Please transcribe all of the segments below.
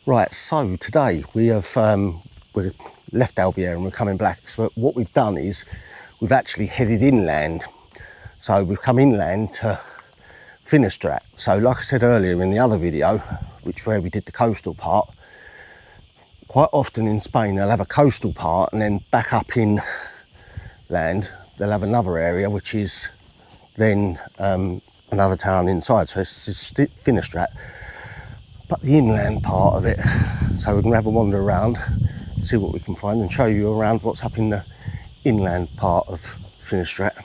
Right, so today we have we left Albier and we're coming back. So what we've done is we've actually headed inland. So we've come inland to Finestrat. So like I said earlier in the other video, where we did the coastal part, quite often in Spain they'll have a coastal part and then back up inland they'll have another area which is then another town inside. So it's Finestrat, but the inland part of it. So we're going to have a wander around, see what we can find and show you around what's up in the inland part of Finestrat.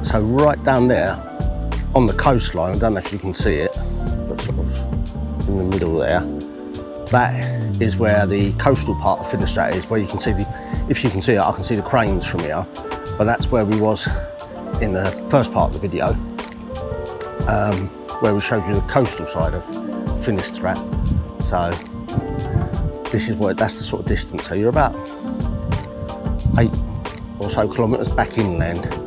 So right down there on the coastline, I don't know if you can see it, but sort of in the middle there, that is where the coastal part of Finestrat is, where you can see if you can see it, I can see the cranes from here, but that's where we was in the first part of the video, where we showed you the coastal side of Finestrat. So this is that's the sort of distance. So you're about 8 or so kilometres back inland.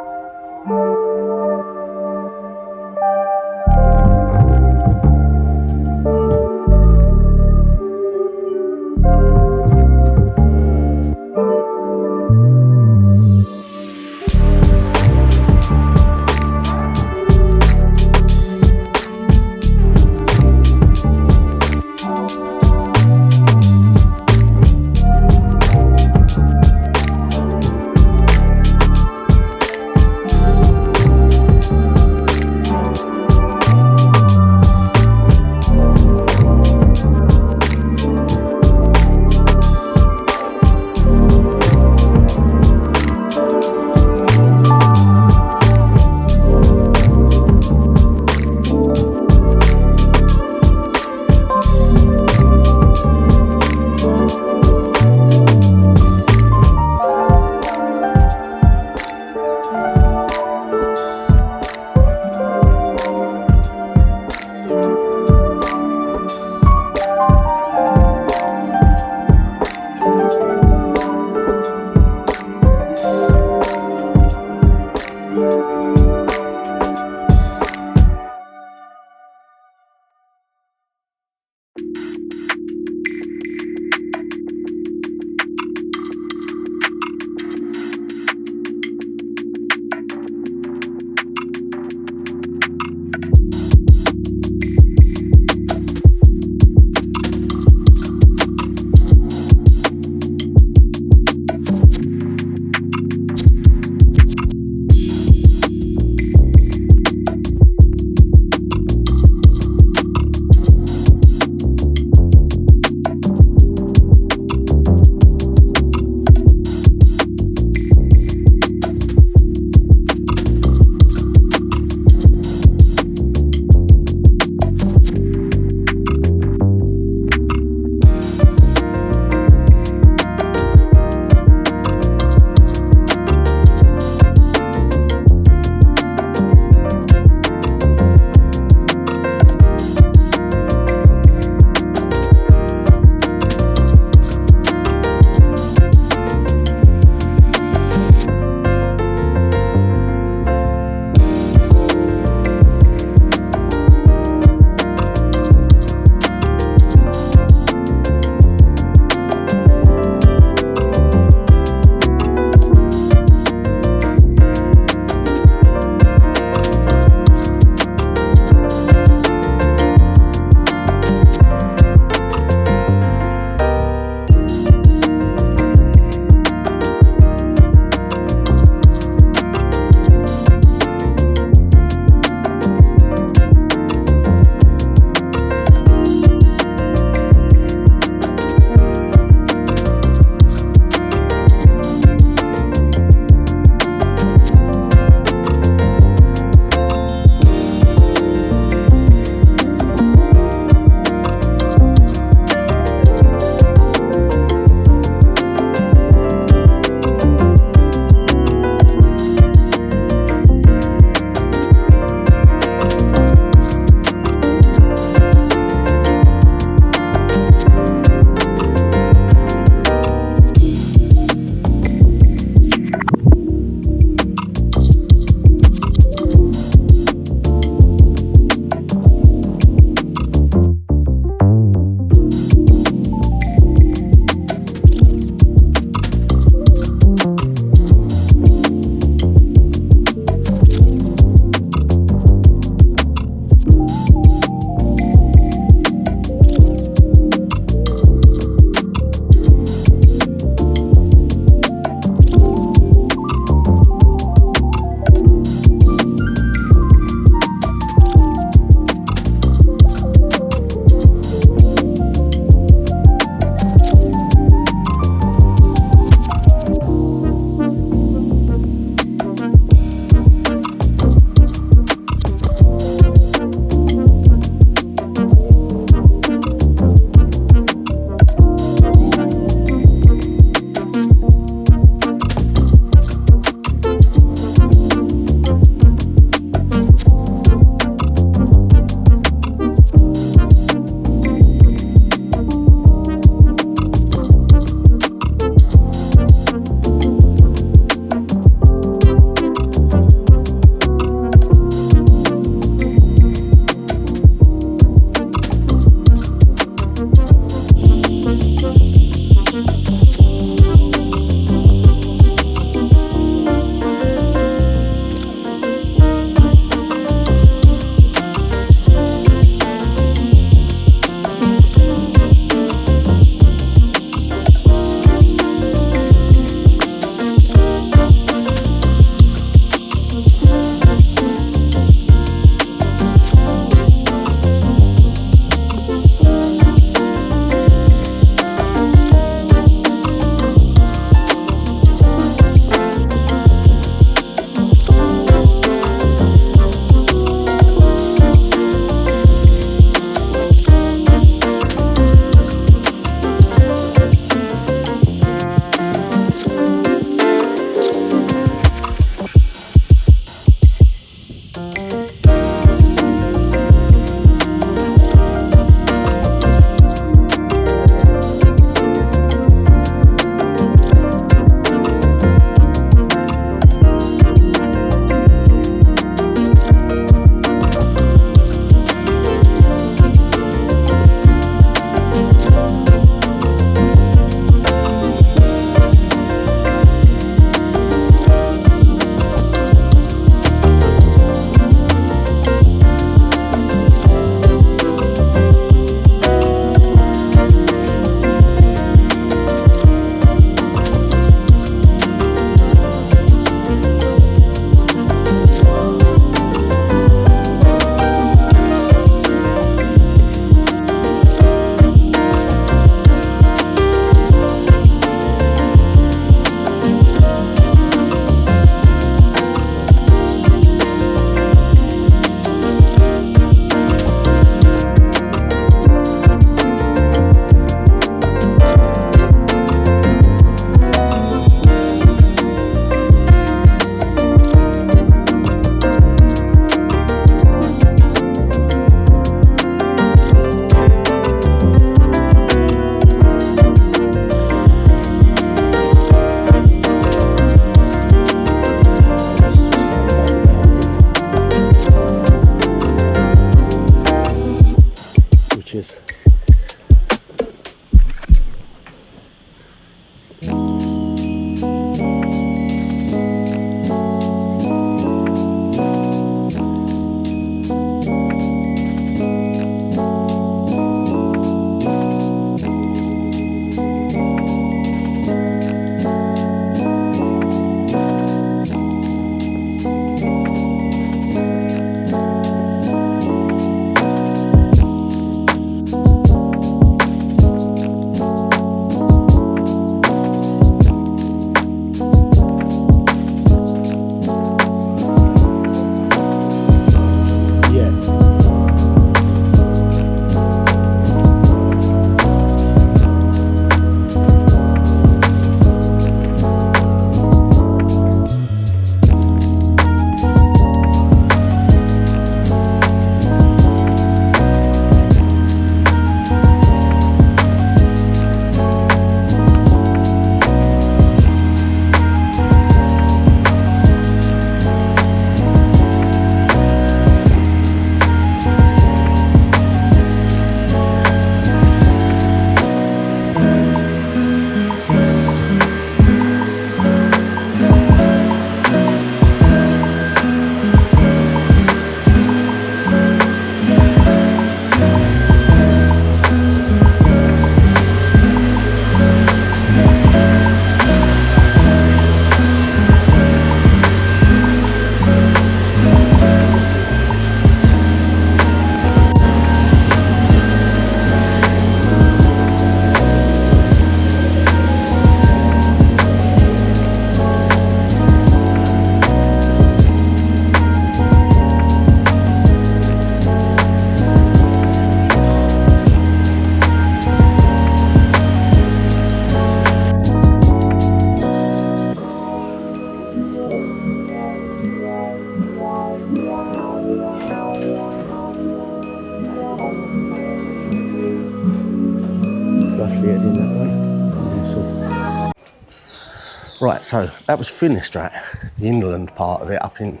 Right, so that was Finestrat, the inland part of it, up in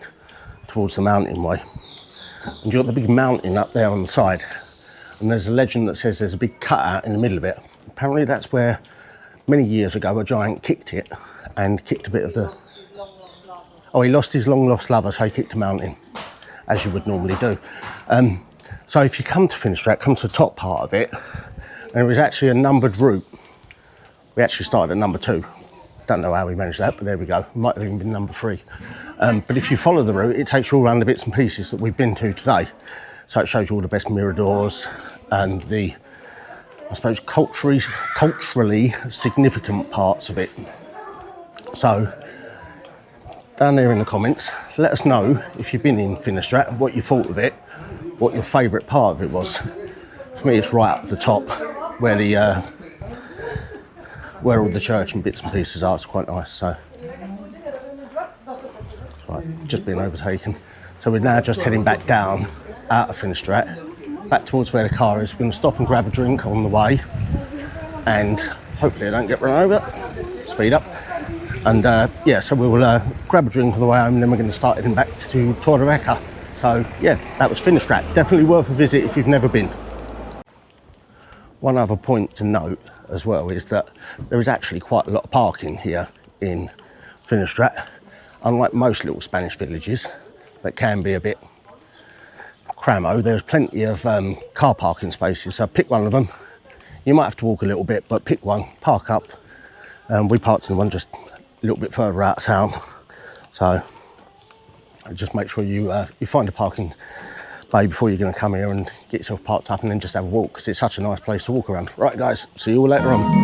towards the mountain way. And you've got the big mountain up there on the side. And there's a legend that says there's a big cutout in the middle of it. Apparently that's where, many years ago, a giant kicked it and kicked a bit of the... Oh, he lost his long lost lover, so he kicked a mountain, as you would normally do. So if you come to Finestrat, come to the top part of it, and there is actually a numbered route. We actually started at number 2. Don't know how we managed that, but there we go. Might have even been number 3. But if you follow the route, it takes you all around the bits and pieces that we've been to today. So it shows you all the best Mirradors and the, I suppose, culturally significant parts of it. So down there in the comments, let us know if you've been in Finestrat, what you thought of it, what your favourite part of it was. For me, it's right up the top where all the church and bits and pieces are. It's quite nice. So right, just being overtaken. So we're now just heading back down out of Finestrat, back towards where the car is. We're going to stop and grab a drink on the way, and hopefully I don't get run over. Speed up. And yeah, so we will grab a drink on the way home, and then we're going to start heading back to Torrevieja. So yeah, that was Finestrat. Definitely worth a visit if you've never been. One other point to note as well is that there is actually quite a lot of parking here in Finestrat. Unlike most little Spanish villages that can be a bit cramo, there's plenty of car parking spaces, so pick one of them. You might have to walk a little bit, but pick one, park up. We parked in one just a little bit further out of town, so just make sure you find a parking bay before you're going to come here and get yourself parked up, and then just have a walk, because it's such a nice place to walk around. Right guys, see you all later on.